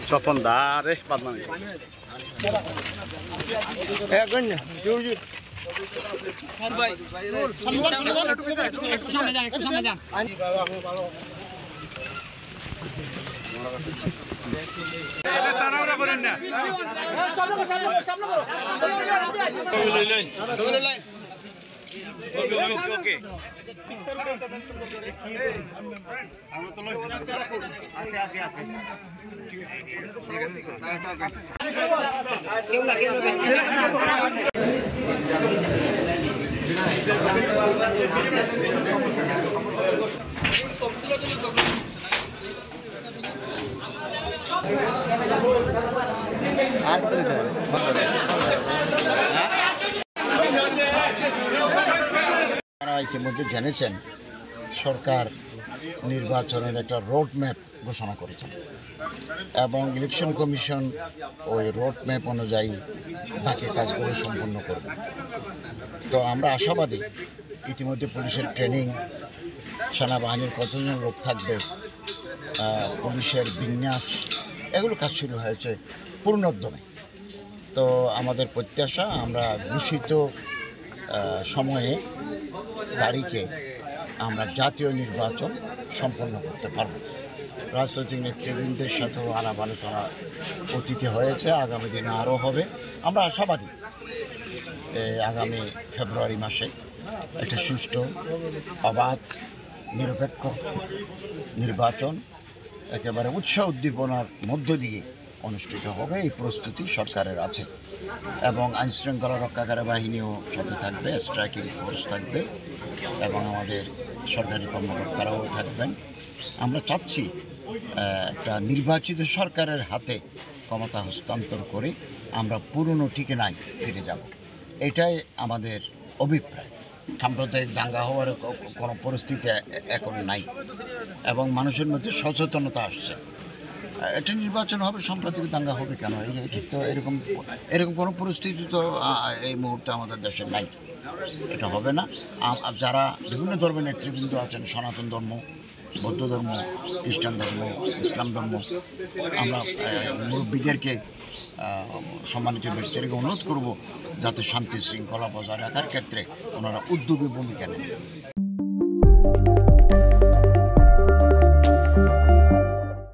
Sopon dari Padman. Oke. ইতিমধ্যে জেনেছেন সরকার নির্বাচনের একটা রোড ম্যাপ ঘোষণা করেছেন এবং ইলেকশন কমিশন ওই রোড ম্যাপ অনুযায়ী বাকি কাজগুলো সম্পন্ন করবে। তো আমরা আশাবাদী ইতিমধ্যে পুলিশের ট্রেনিং, সেনাবাহিনীর কতজন লোক থাকবে, পুলিশের বিন্যাস, এগুলো কাজ শুরু হয়েছে পূর্ণোদ্যমে। তো আমাদের প্রত্যাশা আমরা ঘোষিত সময়ে তারিখে আমরা জাতীয় নির্বাচন সম্পন্ন করতে পারব। রাজনৈতিক নেতৃবৃন্দের সাথেও আলাপ আলোচনা অতীতে হয়েছে, আগামী দিনে আরও হবে। আমরা আশাবাদী আগামী ফেব্রুয়ারি মাসে একটা সুষ্ঠু, অবাধ, নিরপেক্ষ নির্বাচন একেবারে উৎসাহ উদ্দীপনার মধ্য দিয়ে অনুষ্ঠিত হবে। এই প্রস্তুতি সরকারের আছে এবং আইনশৃঙ্খলা রক্ষাকারী বাহিনীও সাথে থাকবে, স্ট্রাইকিং ফোর্স থাকবে এবং আমাদের সরকারি কর্মকর্তারাও থাকবেন। আমরা চাচ্ছি একটা নির্বাচিত সরকারের হাতে ক্ষমতা হস্তান্তর করে আমরা পুরনো ঠিকানায় ফিরে যাব, এটাই আমাদের অভিপ্রায়। সাম্প্রদায়িক দাঙ্গা হওয়ার কোনো পরিস্থিতি এখন নাই এবং মানুষের মধ্যে সচেতনতা আসছে। এটা নির্বাচন হবে, সাম্প্রদায়িক দাঙ্গা হবে কেন? এটা তো এরকম কোনো পরিস্থিতি তো এই মুহূর্তে আমাদের দেশে নাই, এটা হবে না। যারা বিভিন্ন ধর্মের নেতৃবৃন্দ আছেন, সনাতন ধর্ম, বৌদ্ধ ধর্ম, খ্রিস্টান ধর্ম, ইসলাম ধর্ম, আমরা মুরব্বীদেরকে, সম্মানিত ব্যক্তিদেরকে অনুরোধ করব যাতে শান্তি শৃঙ্খলা বজায় রাখার ক্ষেত্রে ওনারা উদ্যোগী ভূমিকা নেন।